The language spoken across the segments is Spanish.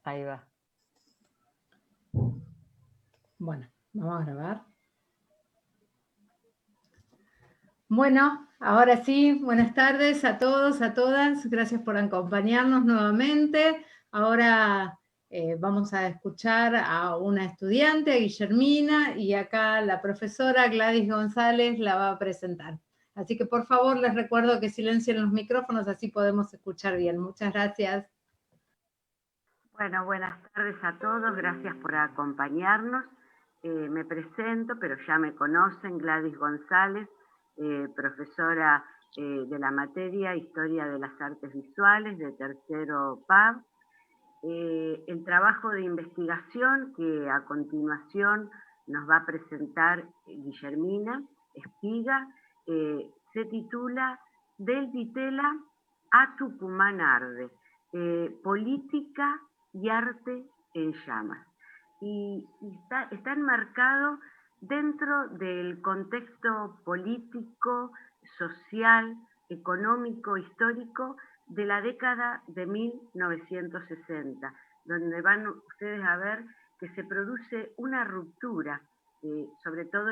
Ahí va. Bueno, vamos a grabar. Bueno, ahora sí, buenas tardes a todos, a todas. Gracias por acompañarnos nuevamente. Ahora vamos a escuchar a una estudiante, a Guillermina, y acá la profesora Gladys González la va a presentar. Así que por favor les recuerdo que silencien los micrófonos, así podemos escuchar bien. Muchas gracias. Bueno, buenas tardes a todos, gracias por acompañarnos. Me presento, pero ya me conocen, Gladys González, profesora de la materia Historia de las Artes Visuales de tercero PAV. El trabajo de investigación que a continuación nos va a presentar Guillermina Espiga se titula Del Ditela a Tucumán Arde, política y arte en llamas. Y está enmarcado dentro del contexto político, social, económico, histórico de la década de 1960, donde van ustedes a ver que se produce una ruptura, sobre todo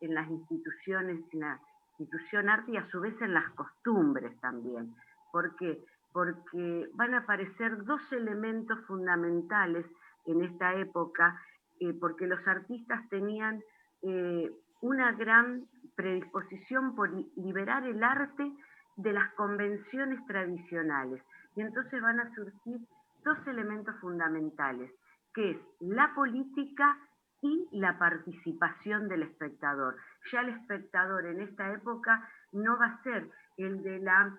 en las instituciones, en la institución arte y a su vez en las costumbres también. ¿Por qué? Porque van a aparecer dos elementos fundamentales en esta época, porque los artistas tenían una gran predisposición por liberar el arte de las convenciones tradicionales. Y entonces van a surgir dos elementos fundamentales, que es la política y la participación del espectador. Ya el espectador en esta época no va a ser el de las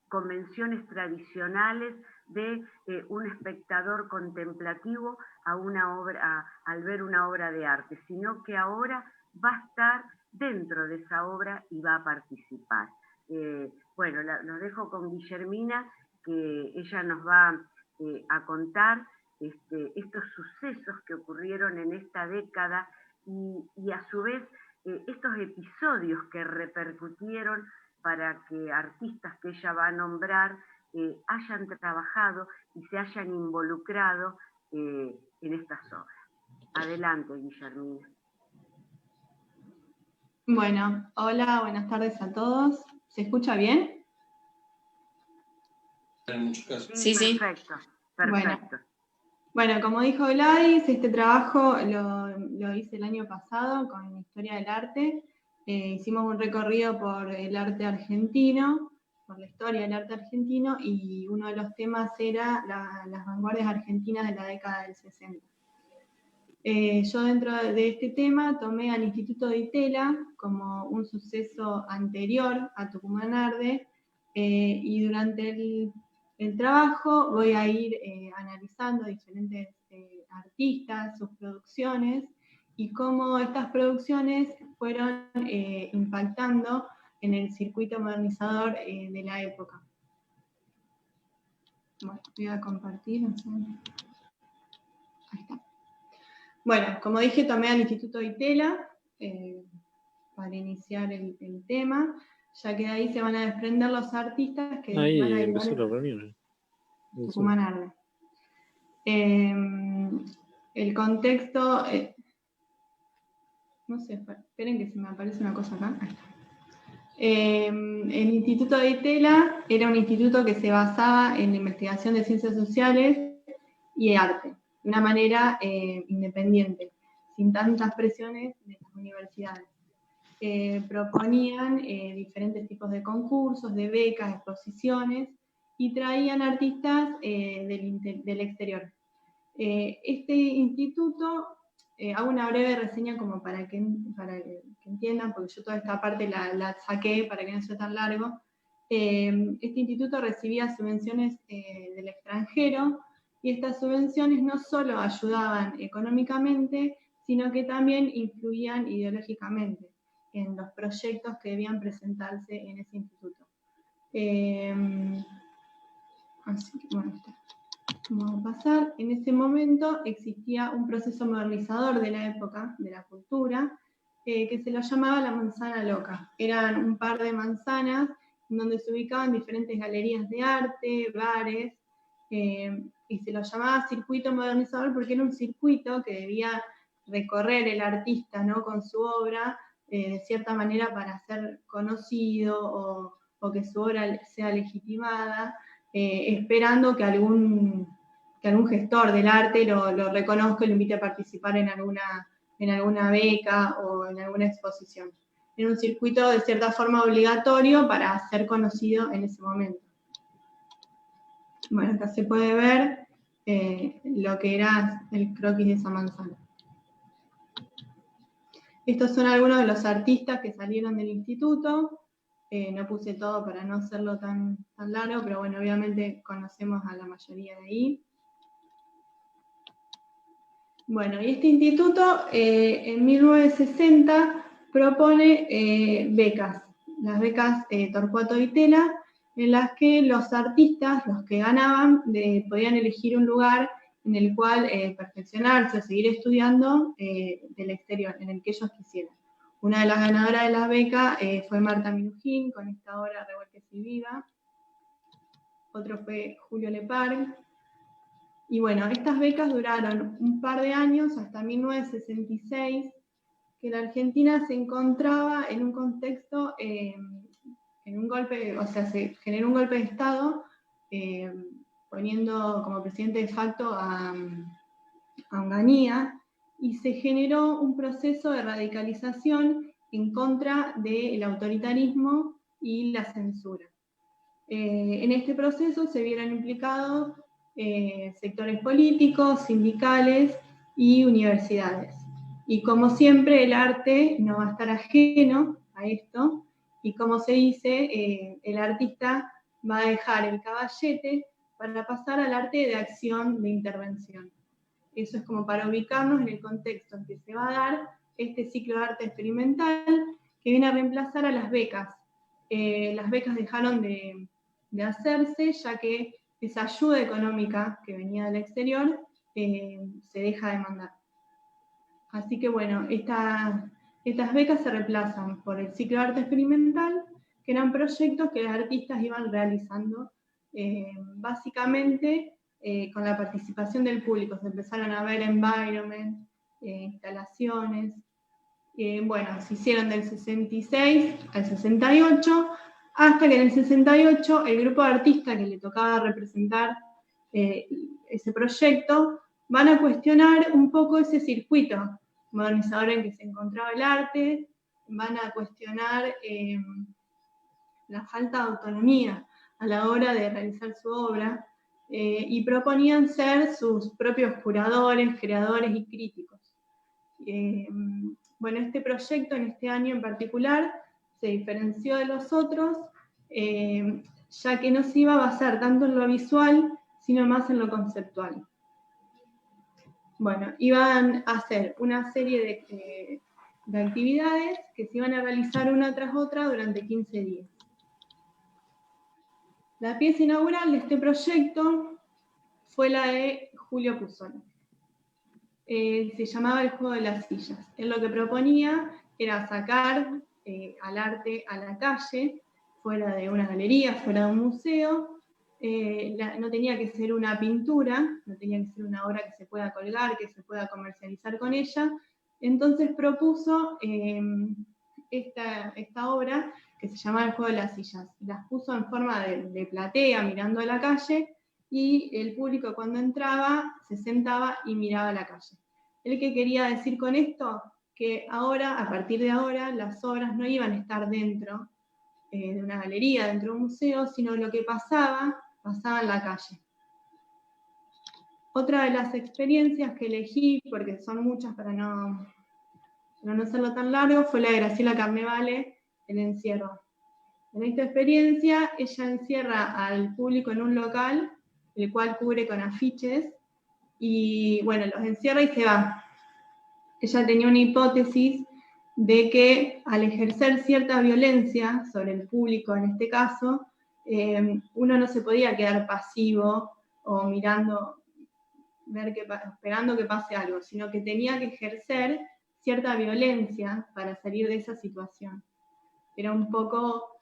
convenciones tradicionales de un espectador contemplativo a una obra, al ver una obra de arte, sino que ahora va a estar dentro de esa obra y va a participar. Bueno, los dejo con Guillermina, que ella nos va a contar estos sucesos que ocurrieron en esta década y a su vez estos episodios que repercutieron para que artistas que ella va a nombrar hayan trabajado y se hayan involucrado en estas obras. Adelante, Guillermina. Bueno, hola, buenas tardes a todos. ¿Se escucha bien? En muchos casos. Sí, perfecto, perfecto. Bueno, como dijo Gladys, este trabajo lo hice el año pasado con Historia del Arte. Hicimos un recorrido por el arte argentino, por la historia del arte argentino, y uno de los temas era las vanguardias argentinas de la década del 60. Yo dentro de este tema tomé al Instituto de Itela como un suceso anterior a Tucumán Arde, y durante el trabajo voy a ir analizando diferentes artistas, sus producciones, y cómo estas producciones fueron impactando en el circuito modernizador de la época. Bueno, voy a compartir. Ahí está. Bueno, como dije, tomé al Instituto de Itela para iniciar el tema, ya que de ahí se van a desprender los artistas que ahí van a empezó la reunión. Tucumán Arde. El contexto, no sé, esperen que se me aparece una cosa acá. Ahí está. El Instituto de Itela era un instituto que se basaba en la investigación de ciencias sociales y arte, de una manera independiente, sin tantas presiones de las universidades. Proponían diferentes tipos de concursos, de becas, exposiciones, y traían artistas del exterior. Este instituto, hago una breve reseña como para que entiendan, porque yo toda esta parte la saqué para que no sea tan largo. Este instituto recibía subvenciones del extranjero, y estas subvenciones no solo ayudaban económicamente, sino que también influían ideológicamente en los proyectos que debían presentarse en ese instituto. Así que bueno, vamos a pasar. En ese momento existía un proceso modernizador de la época, de la cultura, que se lo llamaba la manzana loca. Eran un par de manzanas en donde se ubicaban diferentes galerías de arte, bares, y se lo llamaba circuito modernizador porque era un circuito que debía recorrer el artista, ¿no?, con su obra, de cierta manera para ser conocido o que su obra sea legitimada, esperando que algún gestor del arte lo reconozca y lo invite a participar en alguna beca o en alguna exposición. Era un circuito de cierta forma obligatorio para ser conocido en ese momento. Bueno, acá se puede ver lo que era el croquis de esa manzana. Estos son algunos de los artistas que salieron del instituto. No puse todo para no hacerlo tan largo, pero bueno, obviamente conocemos a la mayoría de ahí. Bueno, y este instituto en 1960 propone becas, las becas Torcuato Di Tella, en las que los artistas, los que ganaban, podían elegir un lugar en el cual perfeccionarse o seguir estudiando del exterior, en el que ellos quisieran. Una de las ganadoras de las becas fue Marta Minujín, con esta obra Revuelques y Viva. Otro fue Julio Lepar. Y bueno, estas becas duraron un par de años, hasta 1966, que la Argentina se encontraba en un contexto, se generó un golpe de Estado, poniendo como presidente de facto a Onganía, y se generó un proceso de radicalización en contra del autoritarismo y la censura. En este proceso se vieron implicados sectores políticos, sindicales y universidades. Y como siempre, el arte no va a estar ajeno a esto, y como se dice, el artista va a dejar el caballete para pasar al arte de acción, de intervención. Eso es como para ubicarnos en el contexto en que se va a dar este ciclo de arte experimental, que viene a reemplazar a las becas. Las becas dejaron de hacerse, ya que esa ayuda económica que venía del exterior se deja de mandar. Así que bueno, estas becas se reemplazan por el ciclo de arte experimental, que eran proyectos que los artistas iban realizando, básicamente con la participación del público. Se empezaron a ver environment, instalaciones. Bueno, se hicieron del 66 al 68, hasta que en el 68 el grupo de artistas que le tocaba representar ese proyecto van a cuestionar un poco ese circuito modernizador en que se encontraba el arte, van a cuestionar la falta de autonomía a la hora de realizar su obra, y proponían ser sus propios curadores, creadores y críticos. Bueno, este proyecto en este año en particular se diferenció de los otros, ya que no se iba a basar tanto en lo visual, sino más en lo conceptual. Bueno, iban a hacer una serie de actividades que se iban a realizar una tras otra durante 15 días. La pieza inaugural de este proyecto fue la de Julio Puzón. Se llamaba El juego de las sillas. Él lo que proponía era sacar al arte a la calle, fuera de una galería, fuera de un museo. No tenía que ser una pintura, no tenía que ser una obra que se pueda colgar, que se pueda comercializar con ella. Entonces propuso esta obra que se llamaba El juego de las sillas. Las puso en forma de platea, mirando a la calle, y el público cuando entraba se sentaba y miraba a la calle. ¿Él qué quería decir con esto? Que ahora, a partir de ahora, las obras no iban a estar dentro de una galería, dentro de un museo, sino lo que pasaba en la calle. Otra de las experiencias que elegí, porque son muchas para no hacerlo tan largo, fue la de Graciela Carnevale, El encierro. En esta experiencia, ella encierra al público en un local, el cual cubre con afiches, y bueno, los encierra y se va. Ella tenía una hipótesis de que al ejercer cierta violencia sobre el público, en este caso, uno no se podía quedar pasivo o mirando, esperando que pase algo, sino que tenía que ejercer cierta violencia para salir de esa situación. Era un poco,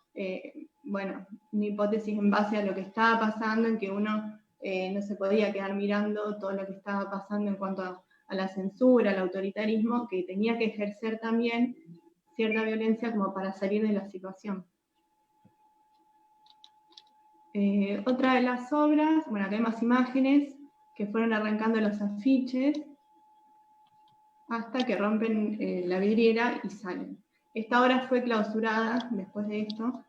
una hipótesis en base a lo que estaba pasando, en que uno no se podía quedar mirando todo lo que estaba pasando en cuanto a la censura, al autoritarismo, que tenía que ejercer también cierta violencia como para salir de la situación. Otra de las obras, bueno, acá hay más imágenes que fueron arrancando los afiches hasta que rompen la vidriera y salen. Esta obra fue clausurada después de esto.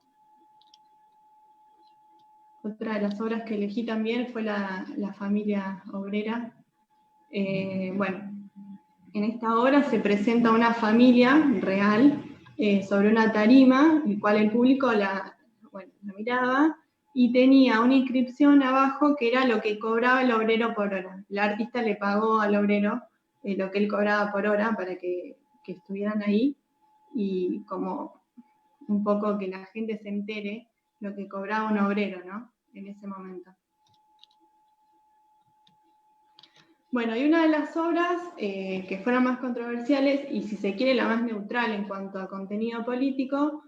Otra de las obras que elegí también fue la familia obrera. Bueno, en esta obra se presenta una familia real sobre una tarima, el cual el público la miraba, y tenía una inscripción abajo que era lo que cobraba el obrero por hora. El artista le pagó al obrero lo que él cobraba por hora para que estuvieran ahí, y como un poco que la gente se entere lo que cobraba un obrero, ¿no? En ese momento. Bueno, y una de las obras que fueron más controversiales, y si se quiere la más neutral en cuanto a contenido político,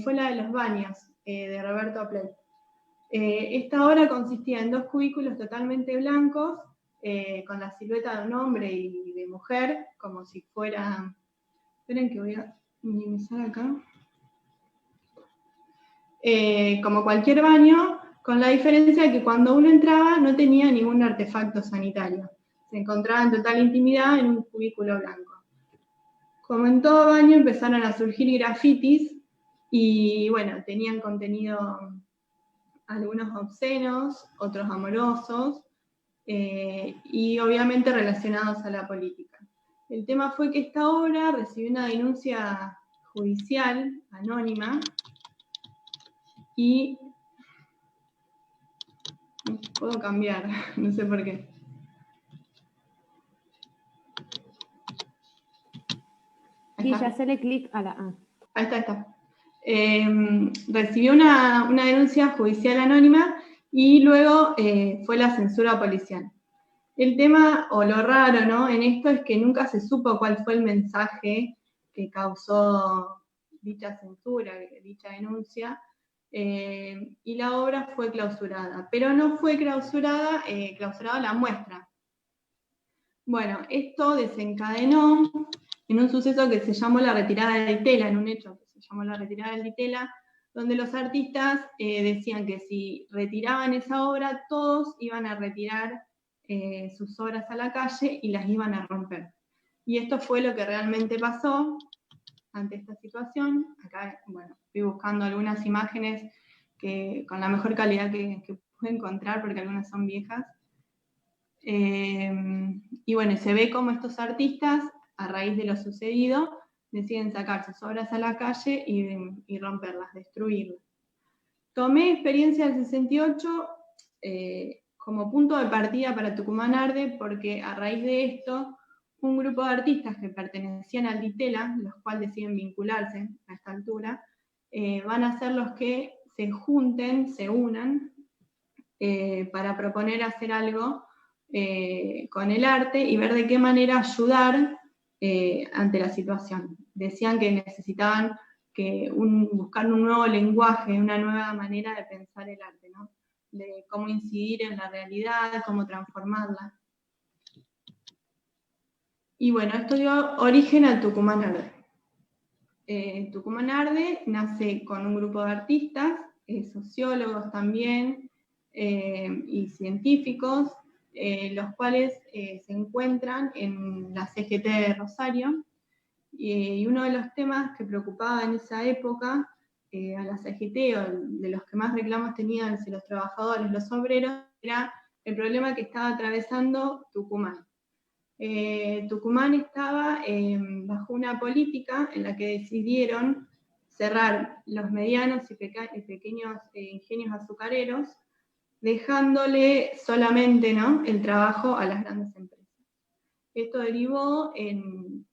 fue la de Los baños, de Roberto Pley. Esta obra consistía en 2 cubículos totalmente blancos, con la silueta de un hombre y de mujer, como si fuera... Esperen que voy a minimizar acá. Como cualquier baño, con la diferencia de que cuando uno entraba no tenía ningún artefacto sanitario. Se encontraba en total intimidad en un cubículo blanco. Como en todo baño, empezaron a surgir grafitis y, bueno, tenían contenido algunos obscenos, otros amorosos, y obviamente relacionados a la política. El tema fue que esta obra recibió una denuncia judicial anónima y... Puedo cambiar, no sé por qué. Sí, ya hacerle clic a la A. Ahí está. Recibió una denuncia judicial anónima y luego fue la censura policial. El tema, o lo raro, ¿no?, en esto es que nunca se supo cuál fue el mensaje que causó dicha censura, dicha denuncia, y la obra fue clausurada, pero no fue clausurada la muestra. Bueno, esto desencadenó en un suceso que se llamó la retirada de Ditela, en un hecho que se llamó la retirada de Ditela, donde los artistas decían que si retiraban esa obra, todos iban a retirar sus obras a la calle y las iban a romper. Y esto fue lo que realmente pasó ante esta situación. Acá, bueno, estoy buscando algunas imágenes con la mejor calidad que pude encontrar, porque algunas son viejas. Y bueno, se ve cómo estos artistas, a raíz de lo sucedido, deciden sacar sus obras a la calle y romperlas, destruirlas. Tomé experiencia del 68 como punto de partida para Tucumán Arde, porque a raíz de esto, un grupo de artistas que pertenecían al Ditela, los cuales deciden vincularse a esta altura, van a ser los que se junten, se unan, para proponer hacer algo con el arte y ver de qué manera ayudar ante la situación. Decían que necesitaban buscar un nuevo lenguaje, una nueva manera de pensar el arte, ¿no?, de cómo incidir en la realidad, cómo transformarla. Y bueno, esto dio origen al Tucumán Arde. Tucumán Arde nace con un grupo de artistas, sociólogos también, y científicos, los cuales se encuentran en la CGT de Rosario, y uno de los temas que preocupaba en esa época a la CGT, o de los que más reclamos tenían los trabajadores, los obreros, era el problema que estaba atravesando Tucumán. Tucumán estaba bajo una política en la que decidieron cerrar los medianos y pequeños ingenios azucareros, dejándole solamente, ¿no?, el trabajo a las grandes empresas. Esto derivó en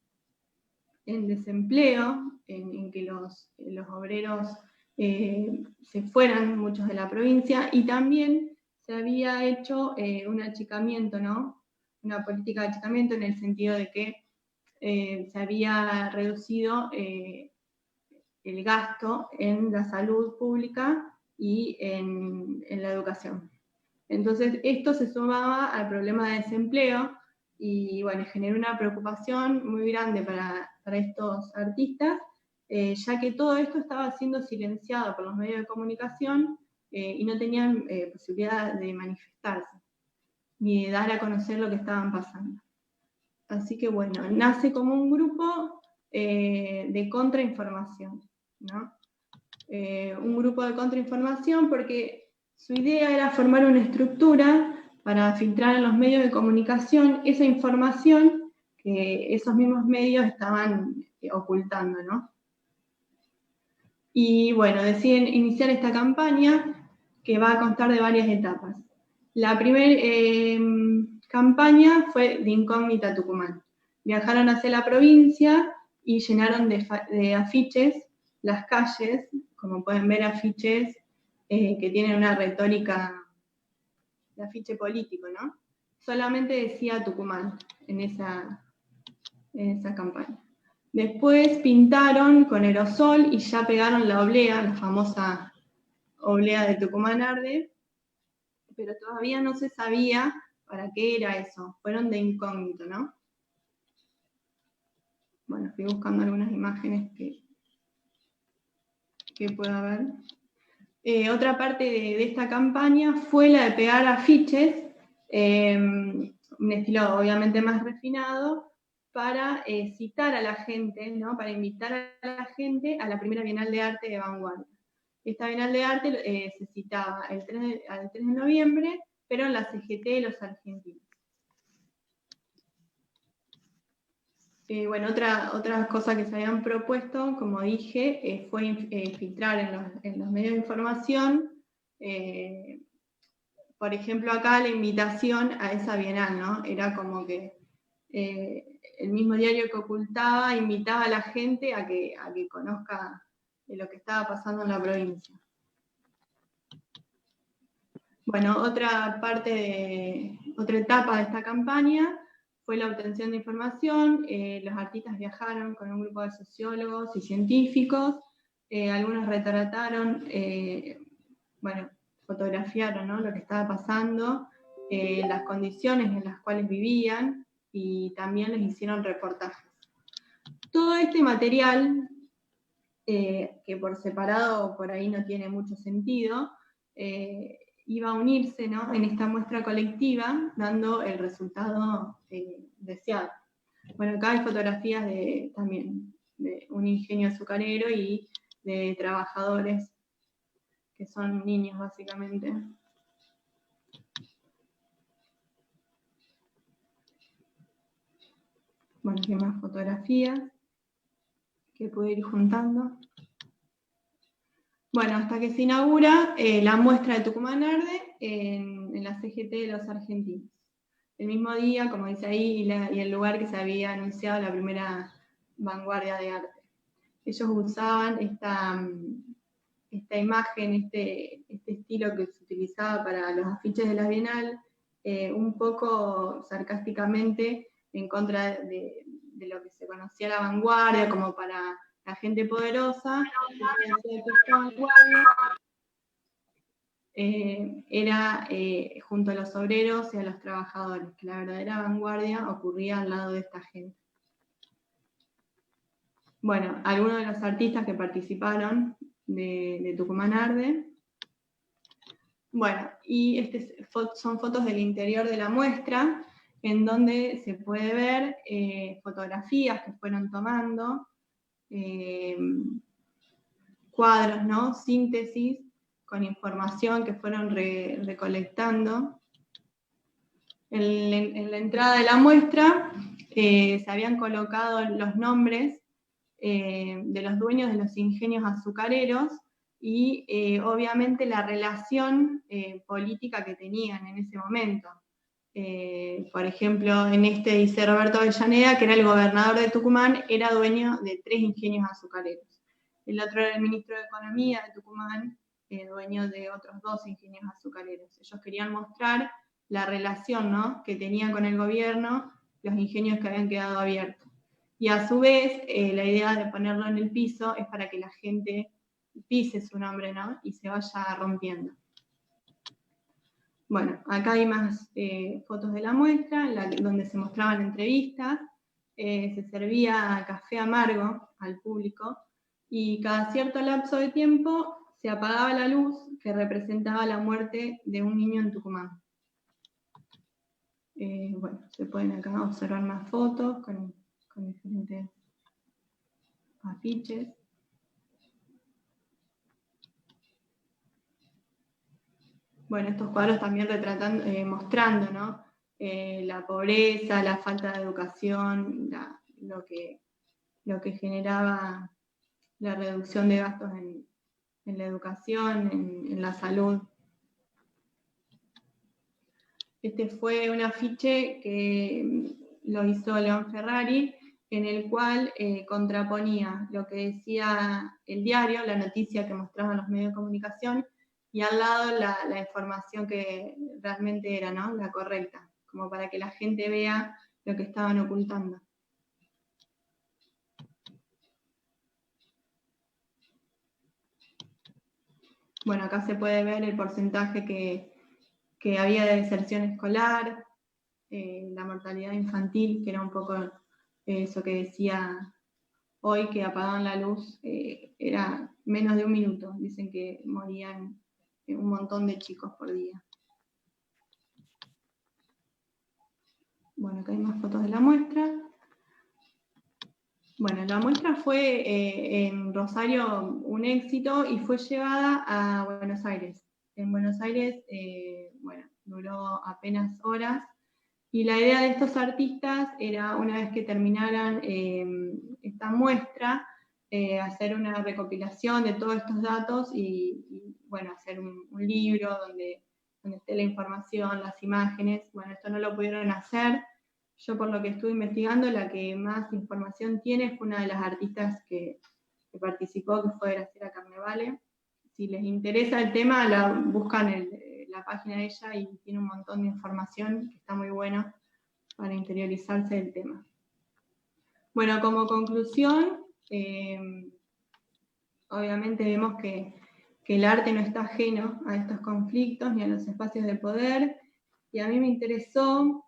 desempleo, en que los obreros se fueran, muchos de la provincia, y también se había hecho un achicamiento, ¿no?, una política de achicamiento, en el sentido de que se había reducido el gasto en la salud pública y en la educación. Entonces, esto se sumaba al problema de desempleo y, bueno, generó una preocupación muy grande para estos artistas, ya que todo esto estaba siendo silenciado por los medios de comunicación y no tenían posibilidad de manifestarse, ni de dar a conocer lo que estaban pasando. Así que, bueno, nace como un grupo de contrainformación, ¿no? Un grupo de contrainformación porque su idea era formar una estructura para filtrar en los medios de comunicación esa información que esos mismos medios estaban ocultando, ¿no? Y bueno, deciden iniciar esta campaña que va a constar de varias etapas. La primera campaña fue de incógnita Tucumán. Viajaron hacia la provincia y llenaron de afiches las calles, como pueden ver, afiches que tienen una retórica de afiche político, ¿no? Solamente decía Tucumán en esa campaña. Después pintaron con aerosol y ya pegaron la oblea, la famosa oblea de Tucumán Arde, pero todavía no se sabía para qué era eso. Fueron de incógnito, ¿no? Bueno, estoy buscando algunas imágenes que pueda haber. Otra parte de esta campaña fue la de pegar afiches, un estilo obviamente más refinado, para citar a la gente, ¿no? Para invitar a la gente a la primera Bienal de Arte de Vanguardia. Esta Bienal de Arte se citaba al 3 de noviembre, pero en la CGT de los argentinos. Bueno, otra cosa que se habían propuesto, como dije, fue filtrar en los medios de información, por ejemplo, acá la invitación a esa Bienal, ¿no? Era como que el mismo diario que ocultaba invitaba a la gente a que conozca lo que estaba pasando en la provincia. Bueno, otra etapa de esta campaña fue la obtención de información. Los artistas viajaron con un grupo de sociólogos y científicos, algunos retrataron, bueno, fotografiaron, ¿no? Lo que estaba pasando, las condiciones en las cuales vivían, y también les hicieron reportajes. Todo este material, que por separado por ahí no tiene mucho sentido, iba a unirse, ¿no? En esta muestra colectiva, dando el resultado deseado. Bueno, acá hay fotografías también de un ingenio azucarero y de trabajadores, que son niños básicamente. Bueno, aquí más fotografías que puedo ir juntando. Bueno, hasta que se inaugura la muestra de Tucumán Arde en la CGT de los argentinos. El mismo día, como dice ahí, y el lugar que se había anunciado la primera vanguardia de arte. Ellos usaban esta imagen, este estilo que se utilizaba para los afiches de la Bienal, un poco sarcásticamente en contra de lo que se conocía la vanguardia, como para la gente poderosa. Era junto a los obreros y a los trabajadores, que la verdadera vanguardia ocurría al lado de esta gente. Bueno, algunos de los artistas que participaron de Tucumán Arde. Bueno, y son fotos del interior de la muestra, en donde se puede ver fotografías que fueron tomando, cuadros, ¿no? Síntesis con información que fueron recolectando. En la entrada de la muestra se habían colocado los nombres de los dueños de los ingenios azucareros y obviamente la relación política que tenían en ese momento. Por ejemplo, en este dice Roberto Avellaneda, que era el gobernador de Tucumán, era dueño de 3 ingenios azucareros. El otro era el ministro de Economía de Tucumán, dueño de otros 2 ingenios azucareros. Ellos querían mostrar la relación, ¿no?, que tenían con el gobierno los ingenios que habían quedado abiertos. Y a su vez, la idea de ponerlo en el piso es para que la gente pise su nombre, ¿no?, y se vaya rompiendo. Bueno, acá hay más fotos de la muestra, donde se mostraban entrevistas, se servía café amargo al público, y cada cierto lapso de tiempo se apagaba la luz que representaba la muerte de un niño en Tucumán. Bueno, se pueden acá observar más fotos con diferentes afiches. Bueno, estos cuadros también mostrando, ¿no? La pobreza, la falta de educación, lo que generaba la reducción de gastos en la educación, en la salud. Este fue un afiche que lo hizo León Ferrari, en el cual contraponía lo que decía el diario, la noticia que mostraban los medios de comunicación, y al lado la información que realmente era, ¿no? La correcta, como para que la gente vea lo que estaban ocultando. Bueno, acá se puede ver el porcentaje que había de deserción escolar, la mortalidad infantil, que era un poco eso que decía hoy, que apagaban la luz, era menos de un minuto. Dicen que morían un montón de chicos por día. Bueno, acá hay más fotos de la muestra. Bueno, la muestra fue en Rosario un éxito y fue llevada a Buenos Aires. En Buenos Aires, bueno, duró apenas horas. Y la idea de estos artistas era, una vez que terminaran esta muestra, hacer una recopilación de todos estos datos y bueno, hacer un libro donde esté la información, las imágenes. Bueno, esto no lo pudieron hacer. Yo, por lo que estuve investigando, la que más información tiene fue una de las artistas que participó, que fue Graciela Carnevale. Si les interesa el tema, buscan la página de ella y tiene un montón de información que está muy bueno para interiorizarse del tema. Bueno, como conclusión, obviamente vemos que el arte no está ajeno a estos conflictos ni a los espacios de poder, y a mí me interesó,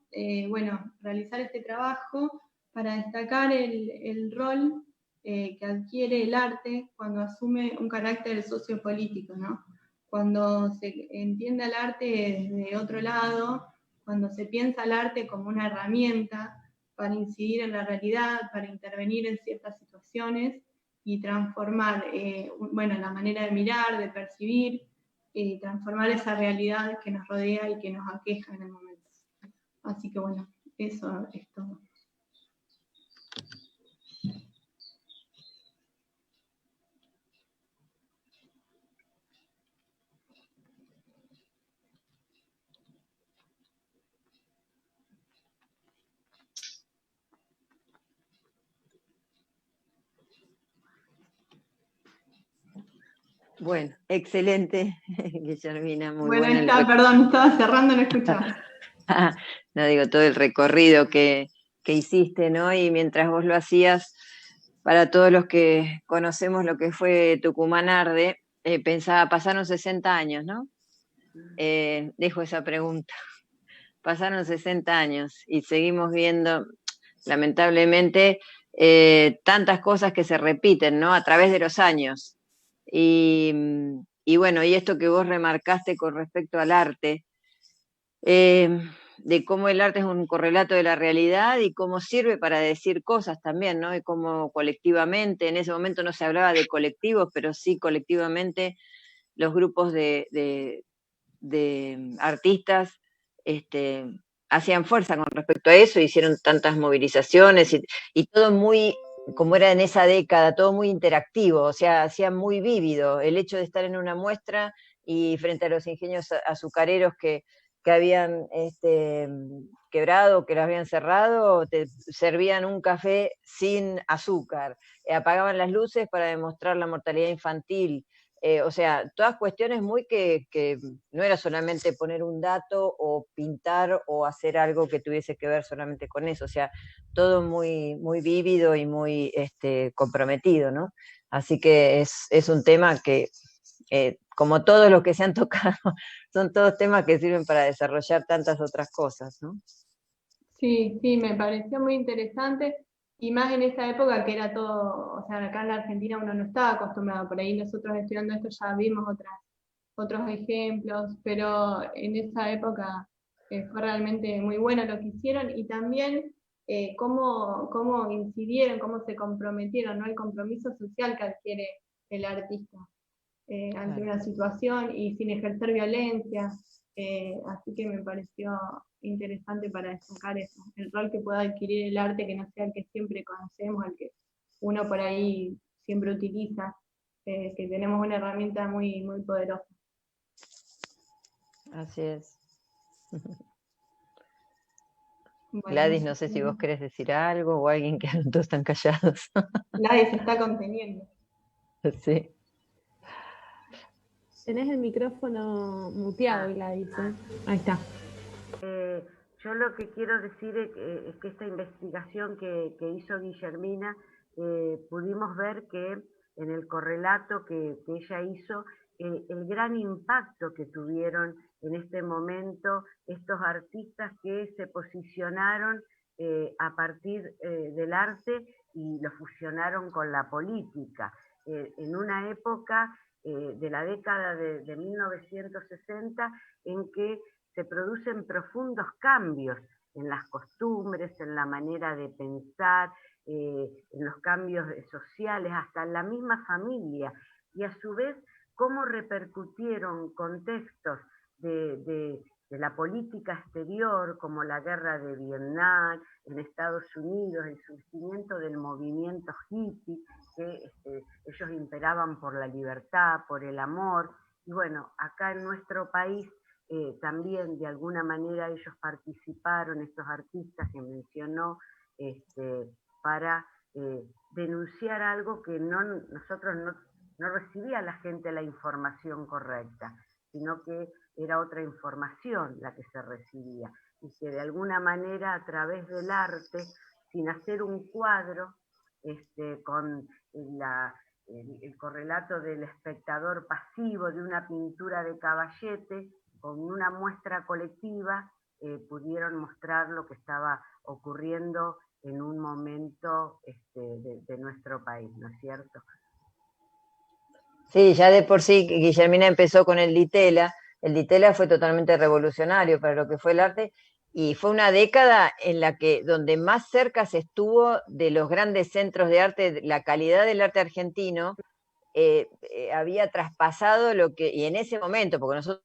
bueno, realizar este trabajo para destacar el rol que adquiere el arte cuando asume un carácter sociopolítico, ¿no? Cuando se entiende al arte desde otro lado, cuando se piensa el arte como una herramienta para incidir en la realidad, para intervenir en ciertas situaciones y transformar, bueno, la manera de mirar, de percibir, transformar esa realidad que nos rodea y que nos aqueja en el momento. Así que bueno, eso es todo. Bueno, excelente, Guillermina, muy bueno. Bueno, Perdón, estaba cerrando, no escuchaba. No digo, todo el recorrido que hiciste, ¿no? Y mientras vos lo hacías, para todos los que conocemos lo que fue Tucumán Arde, pensaba, pasaron 60 años, ¿no? Dejo esa pregunta. Pasaron 60 años y seguimos viendo, lamentablemente, tantas cosas que se repiten, ¿no? A través de los años. Y bueno, y esto que vos remarcaste con respecto al arte, de cómo el arte es un correlato de la realidad y cómo sirve para decir cosas también, ¿no? Y cómo colectivamente, en ese momento no se hablaba de colectivos, pero sí colectivamente los grupos de artistas hacían fuerza con respecto a eso, hicieron tantas movilizaciones y todo muy, como era en esa década, todo muy interactivo, o sea, hacía muy vívido el hecho de estar en una muestra y frente a los ingenios azucareros que habían quebrado, que los habían cerrado, te servían un café sin azúcar, apagaban las luces para demostrar la mortalidad infantil. O sea, todas cuestiones muy que no era solamente poner un dato o pintar o hacer algo que tuviese que ver solamente con eso, o sea, todo muy, muy vívido y muy comprometido, ¿no? Así que es un tema que como todos los que se han tocado, son todos temas que sirven para desarrollar tantas otras cosas, ¿no? Sí, sí, me pareció muy interesante, y más en esa época que era todo, o sea, acá en la Argentina uno no estaba acostumbrado, por ahí nosotros estudiando esto ya vimos otros ejemplos, pero en esa época fue realmente muy bueno lo que hicieron, y también cómo incidieron, cómo se comprometieron, ¿no? El compromiso social que adquiere el artista ante una situación y sin ejercer violencia. Así que me pareció interesante para destacar eso, el rol que pueda adquirir el arte, que no sea el que siempre conocemos, el que uno por ahí siempre utiliza, que tenemos una herramienta muy, muy poderosa. Así es. Bueno, Gladys, no sé si vos querés decir algo o alguien que todos están callados. nadie se está conteniendo. Sí. Tenés el micrófono muteado, Gladys, ¿eh? Ahí está. Yo lo que quiero decir es que esta investigación que hizo Guillermina, pudimos ver que en el correlato que ella hizo, el gran impacto que tuvieron en este momento estos artistas que se posicionaron a partir del arte y lo fusionaron con la política. En una época de la década de 1960 en que se producen profundos cambios en las costumbres, en la manera de pensar, en los cambios sociales, hasta en la misma familia, y a su vez cómo repercutieron contextos de la política exterior, como la guerra de Vietnam, en Estados Unidos, el surgimiento del movimiento hippie, que ellos imperaban por la libertad, por el amor, y bueno, acá en nuestro país también de alguna manera ellos participaron, estos artistas que mencionó, para denunciar algo que nosotros no recibía la gente la información correcta, sino que era otra información la que se recibía, y que de alguna manera a través del arte, sin hacer un cuadro, con el correlato del espectador pasivo de una pintura de Caballete, con una muestra colectiva, pudieron mostrar lo que estaba ocurriendo en un momento de nuestro país, ¿no es cierto? Sí, ya de por sí Guillermina empezó con el Ditela. El Ditela fue totalmente revolucionario para lo que fue el arte, y fue una década en la que donde más cerca se estuvo de los grandes centros de arte, la calidad del arte argentino había traspasado lo que, y en ese momento, porque nosotros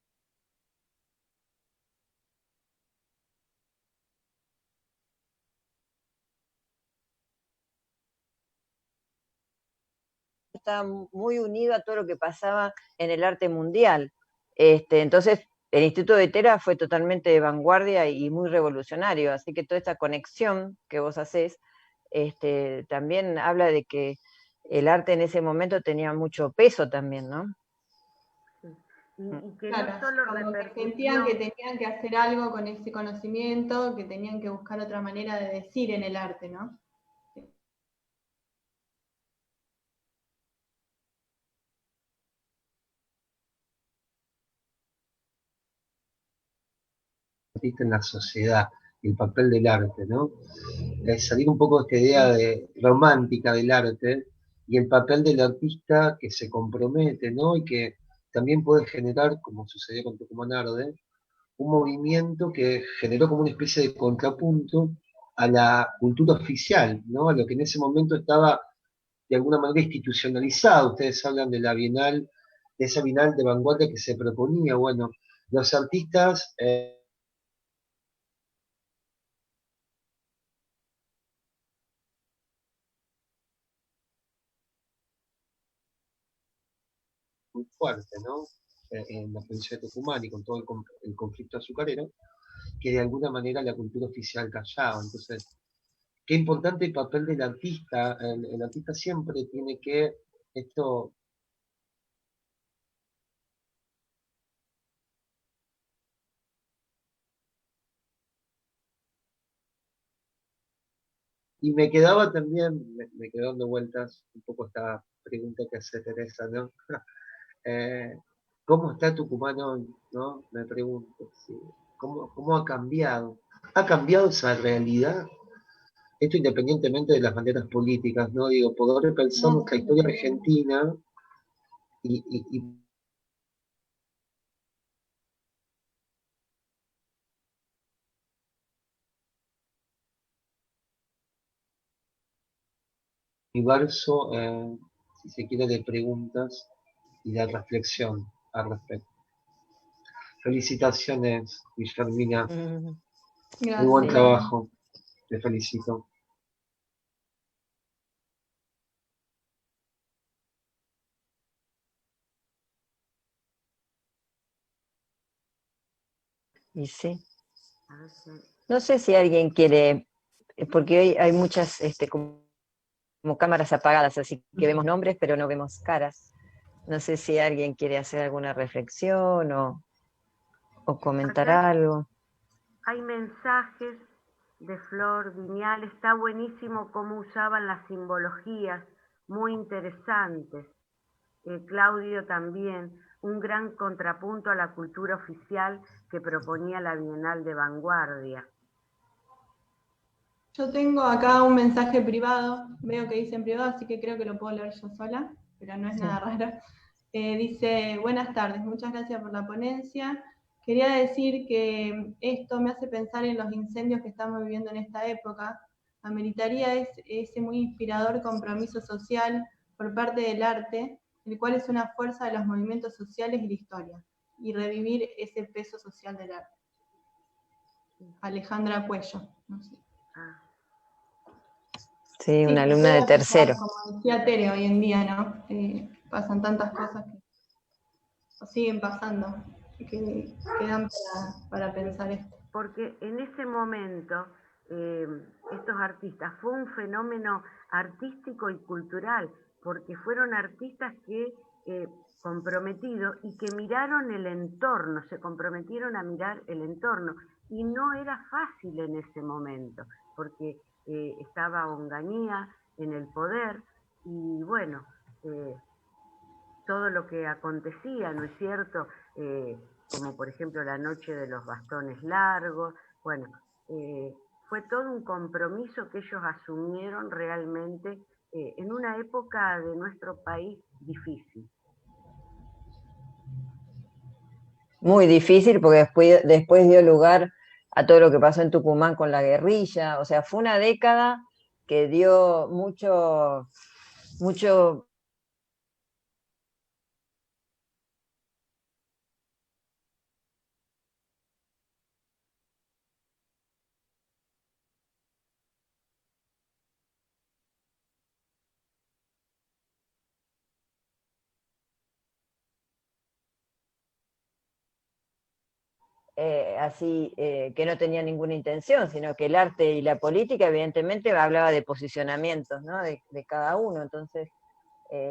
estaba muy unido a todo lo que pasaba en el arte mundial. Entonces, el Instituto de Tera fue totalmente de vanguardia y muy revolucionario, así que toda esta conexión que vos hacés también habla de que el arte en ese momento tenía mucho peso también, ¿no? Y que Claro, no solo como que repercutió, sentían que tenían que hacer algo con ese conocimiento, que tenían que buscar otra manera de decir en el arte, ¿no? En la sociedad, el papel del arte, ¿no? Salir un poco de esta idea romántica del arte y el papel del artista que se compromete, ¿no? Y que también puede generar, como sucedió con Tucumán Arde, un movimiento que generó como una especie de contrapunto a la cultura oficial, ¿no? A lo que en ese momento estaba de alguna manera institucionalizado. Ustedes hablan de la Bienal, de esa Bienal de vanguardia que se proponía. Bueno, los artistas muy fuerte, ¿no? En la provincia de Tucumán y con todo el conflicto azucarero, que de alguna manera la cultura oficial callaba. Entonces, qué importante el papel del artista. El artista siempre tiene que, esto, y me quedaba también, me quedó dando vueltas un poco esta pregunta que hace Teresa, ¿no? ¿Cómo está Tucumán hoy? ¿No? Me pregunto, sí. ¿Cómo ha cambiado? ¿Ha cambiado esa realidad? Esto independientemente de las banderas políticas, ¿no? Digo, poder pensar No, nuestra historia argentina y universo, si se quiere, de preguntas y de reflexión al respecto. Felicitaciones, Guillermina. Mm, Muy buen sí. gracias. trabajo. Te felicito. Y sí. A ver si- No sé si alguien quiere, porque hoy hay muchas como cámaras apagadas, así que vemos nombres, pero no vemos caras. No sé si alguien quiere hacer alguna reflexión o comentar Acá algo. hay mensajes de Flor Viñal, está buenísimo cómo usaban las simbologías, muy interesantes. Claudio también, un gran contrapunto a la cultura oficial que proponía la Bienal de Vanguardia. Yo tengo acá un mensaje privado, veo que dice en privado, así que creo que lo puedo leer yo sola, pero no es nada raro. Dice, buenas tardes, muchas gracias por la ponencia. Quería decir que esto me hace pensar en los incendios que estamos viviendo en esta época. Ameritaría ese muy inspirador compromiso social por parte del arte, el cual es una fuerza de los movimientos sociales y la historia, y revivir ese peso social del arte. Alejandra Cuello, no sé. Ah, Sí, Sí, una se alumna puede de aplicar, tercero. como decía Tere, hoy en día, ¿no? Pasan tantas cosas que siguen pasando, que dan para pensar esto. porque en ese momento estos artistas fue un fenómeno artístico y cultural, porque fueron artistas que comprometidos y que miraron el entorno, se comprometieron a mirar el entorno, y no era fácil en ese momento, porque estaba Onganía en el poder, y bueno, todo lo que acontecía, ¿no es cierto? Como por ejemplo la noche de los bastones largos, bueno, fue todo un compromiso que ellos asumieron realmente en una época de nuestro país difícil. Muy difícil porque después dio lugar a todo lo que pasó en Tucumán con la guerrilla. O sea, fue una década que dio mucho. Así que no tenía ninguna intención, sino que el arte y la política evidentemente hablaba de posicionamientos, ¿no? de cada uno, entonces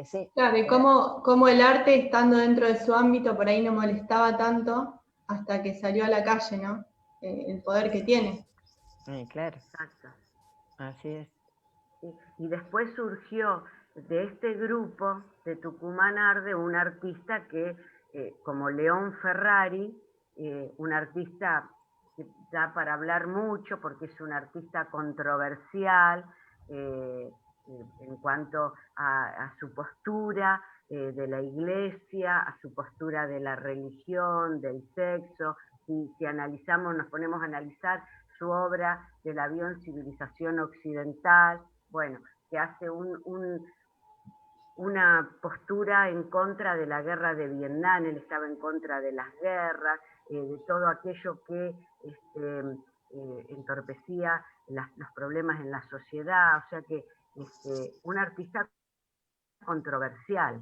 sí. Claro, y cómo el arte, estando dentro de su ámbito, por ahí no molestaba tanto hasta que salió a la calle, ¿no? El poder que tiene. Claro, Exacto. así es. Y después surgió de este grupo de Tucumán Arde un artista que, como León Ferrari, un artista que da para hablar mucho porque es un artista controversial en cuanto a su postura de la iglesia, a su postura de la religión, del sexo. Si analizamos, nos ponemos a analizar su obra del avión Civilización Occidental, bueno, que hace una postura en contra de la guerra de Vietnam, él estaba en contra de las guerras, de todo aquello que entorpecía los problemas en la sociedad, o sea que un artista controversial,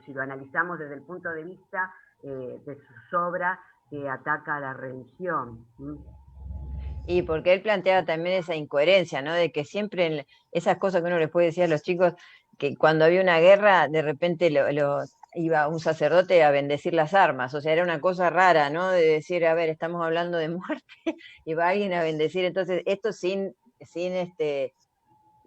si lo analizamos desde el punto de vista de sus obras que ataca a la religión. Y porque él planteaba también esa incoherencia, ¿no? De que siempre esas cosas que uno les puede decir a los chicos, que cuando había una guerra, de repente iba un sacerdote a bendecir las armas, o sea, era una cosa rara, ¿no? De decir, a ver, estamos hablando de muerte, y va alguien a bendecir, entonces esto sin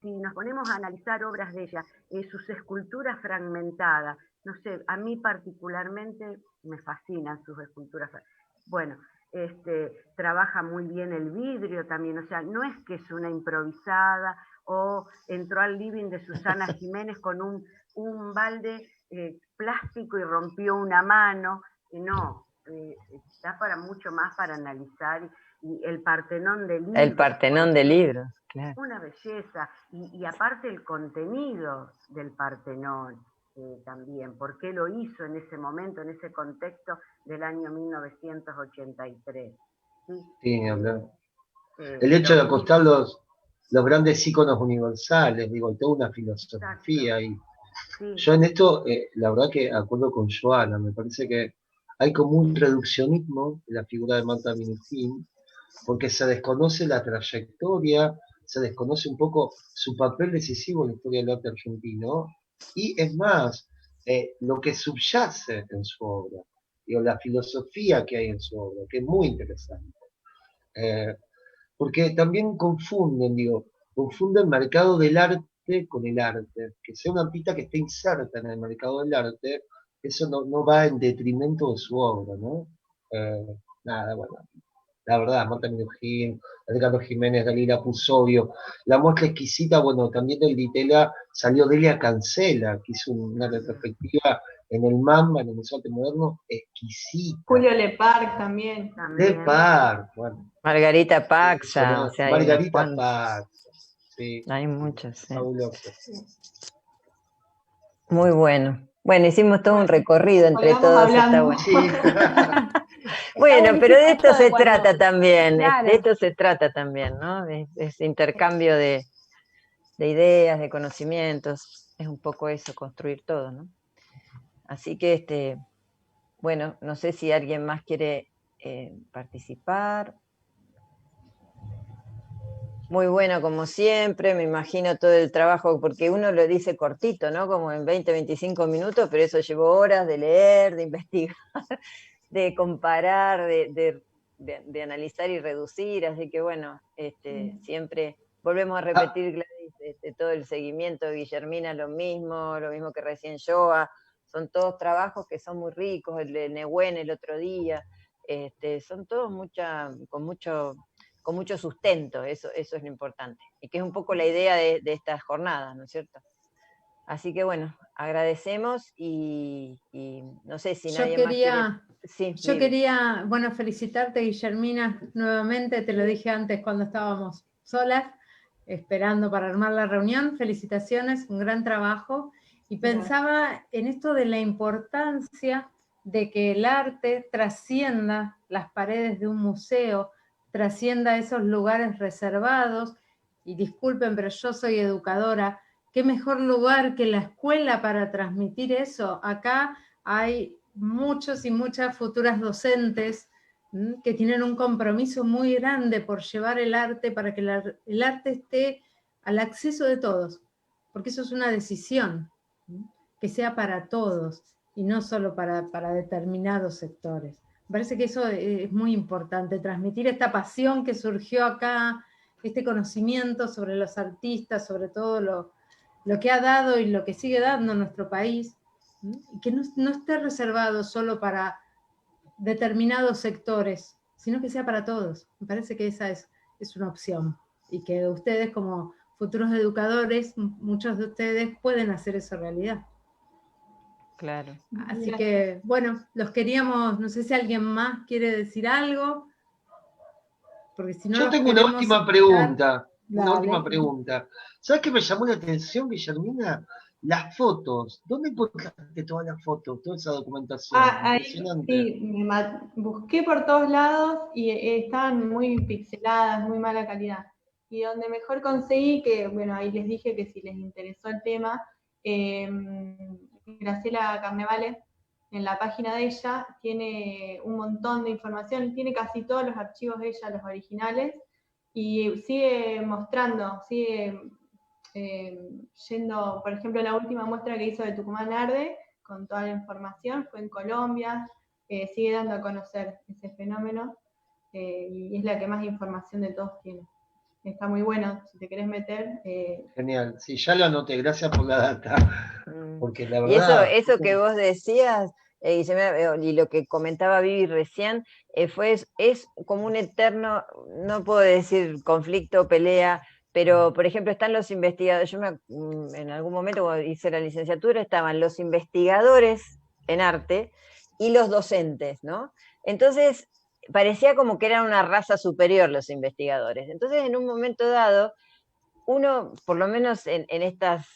si nos ponemos a analizar obras de ella, sus esculturas fragmentadas, no sé, a mí particularmente me fascinan sus esculturas. Bueno, trabaja muy bien el vidrio también, o sea, no es que es una improvisada o entró al living de Susana Jiménez con un balde plástico y rompió una mano, no, está para mucho más para analizar, y el Partenón de libros. El Partenón de libros, claro. Una belleza, y aparte el contenido del Partenón también, por qué lo hizo en ese momento, en ese contexto del año 1983. Sí, el hecho de acostar los grandes íconos universales, digo, toda una filosofía. Y sí. Yo en esto, la verdad que acuerdo con Joana, me parece que hay como un reduccionismo en la figura de Marta Minujín, porque se desconoce la trayectoria, se desconoce un poco su papel decisivo en la historia del arte argentino, y es más, lo que subyace en su obra, digo, la filosofía que hay en su obra, que es muy interesante. Porque también confunden mercado del arte con el arte. Que sea una artista que esté inserta en el mercado del arte, eso no va en detrimento de su obra, ¿no? Nada, bueno. La verdad, Marta Minujín, Edgardo Jiménez, Dalila Pusovio, la muestra exquisita, bueno, también del Ditela salió Delia Cancela, que hizo una retrospectiva en el MAM, en el Museo Arte Moderno, exquisita. Julio Leparc también. Leparc, bueno. Margarita Paxa, o sea, Margarita Paxa, sí. Hay muchas, sí. Fabuloso. Muy bueno. Bueno, hicimos todo un recorrido entre todos, está bueno. Sí. Bueno, pero de esto se trata también, claro. De esto se trata también, ¿no? Es intercambio de ideas, de conocimientos, es un poco eso, construir todo, ¿no? Así que, bueno, no sé si alguien más quiere participar. Muy bueno como siempre, me imagino todo el trabajo, porque uno lo dice cortito, ¿no? Como en 20, 25 minutos, pero eso llevó horas de leer, de investigar, de comparar, de analizar y reducir, así que bueno, siempre volvemos a repetir, Gladys, todo el seguimiento de Guillermina, lo mismo que recién Joa, son todos trabajos que son muy ricos, el de Nehuen el otro día, son todos con mucho sustento, eso es lo importante, y que es un poco la idea de estas jornadas, ¿no es cierto? Así que bueno, agradecemos y no sé si nadie más quiere... Sí, yo quería, bueno, felicitarte, Guillermina, nuevamente, te lo dije antes cuando estábamos solas, esperando para armar la reunión, felicitaciones, un gran trabajo, y pensaba en esto de la importancia de que el arte trascienda las paredes de un museo, trascienda esos lugares reservados, y disculpen, pero yo soy educadora, qué mejor lugar que la escuela para transmitir eso. Acá hay muchos y muchas futuras docentes que tienen un compromiso muy grande por llevar el arte para que el arte esté al acceso de todos, porque eso es una decisión, que sea para todos y no solo para determinados sectores. Me parece que eso es muy importante, transmitir esta pasión que surgió acá, este conocimiento sobre los artistas, sobre todo lo que ha dado y lo que sigue dando nuestro país, y que no esté reservado solo para determinados sectores, sino que sea para todos. Me parece que esa es una opción, y que ustedes como futuros educadores, muchos de ustedes pueden hacer eso realidad. Claro. Así que, bueno, los queríamos, no sé si alguien más quiere decir algo, porque si no... Yo tengo una última pregunta. Una última pregunta. ¿Sabes qué me llamó la atención, Guillermina? Las fotos. ¿Dónde encontraste todas las fotos, toda esa documentación? Impresionante. Sí, busqué por todos lados y estaban muy pixeladas, muy mala calidad. Y donde mejor conseguí, que bueno, ahí les dije que si les interesó el tema, Graciela Carnevale, en la página de ella, tiene un montón de información, tiene casi todos los archivos de ella, los originales, y sigue mostrando, sigue yendo, por ejemplo, la última muestra que hizo de Tucumán Arde, con toda la información, fue en Colombia, sigue dando a conocer ese fenómeno, y es la que más información de todos tiene. está muy bueno, si te querés meter. Genial, sí, ya lo anoté, gracias por la data, porque la Y verdad... eso que vos decías, y lo que comentaba Vivi recién, es como un eterno, no puedo decir conflicto, pelea, pero por ejemplo están los investigadores, en algún momento cuando hice la licenciatura estaban los investigadores en arte y los docentes, ¿no? Entonces parecía como que eran una raza superior los investigadores. Entonces en un momento dado uno, por lo menos en estas,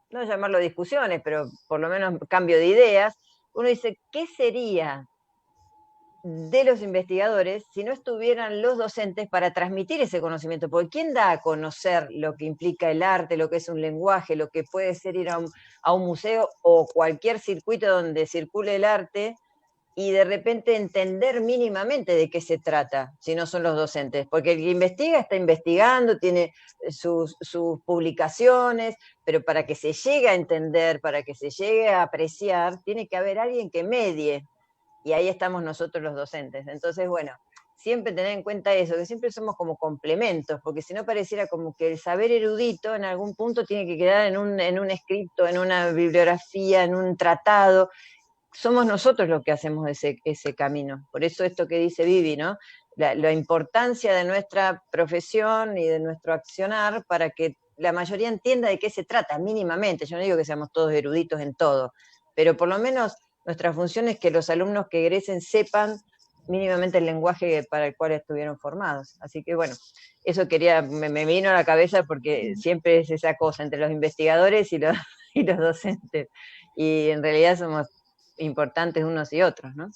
no llamarlo discusiones, pero por lo menos cambio de ideas, uno dice, ¿qué sería de los investigadores si no estuvieran los docentes para transmitir ese conocimiento? Porque ¿quién da a conocer lo que implica el arte, lo que es un lenguaje, lo que puede ser ir a un museo o cualquier circuito donde circule el arte? Y de repente entender mínimamente de qué se trata, si no son los docentes, porque el que investiga está investigando, tiene sus publicaciones, pero para que se llegue a entender, para que se llegue a apreciar, tiene que haber alguien que medie, y ahí estamos nosotros los docentes. Entonces, bueno, siempre tener en cuenta eso, que siempre somos como complementos, porque si no pareciera como que el saber erudito en algún punto tiene que quedar en un escrito, en una bibliografía, en un tratado. Somos nosotros los que hacemos ese camino. Por eso esto que dice Vivi, ¿no? La importancia de nuestra profesión y de nuestro accionar para que la mayoría entienda de qué se trata, mínimamente. Yo no digo que seamos todos eruditos en todo, pero por lo menos nuestra función es que los alumnos que egresen sepan mínimamente el lenguaje para el cual estuvieron formados. Así que bueno, eso me vino a la cabeza porque siempre es esa cosa entre los investigadores y los docentes. Y en realidad somos importantes unos y otros, ¿no?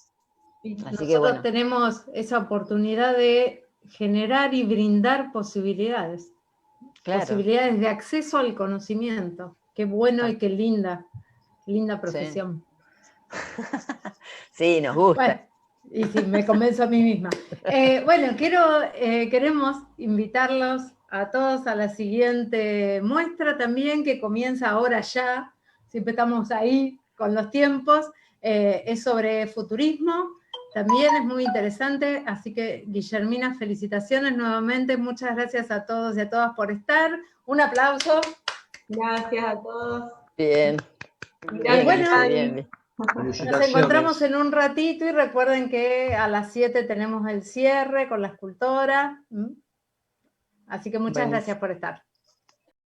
Y Así nosotros que bueno. tenemos esa oportunidad de generar y brindar posibilidades. Claro. Posibilidades de acceso al conocimiento. Qué bueno y qué linda profesión. Sí, nos gusta. Bueno, y sí, me convenzo a mí misma. Bueno, queremos invitarlos a todos a la siguiente muestra también, que comienza ahora ya, siempre estamos ahí con los tiempos, es sobre futurismo, también es muy interesante, así que Guillermina, felicitaciones nuevamente, muchas gracias a todos y a todas por estar, un aplauso. Gracias a todos. Bien. Gracias, Bueno, bien. Nos encontramos en un ratito y recuerden que a las 7 tenemos el cierre con la escultora. Así que muchas gracias por estar.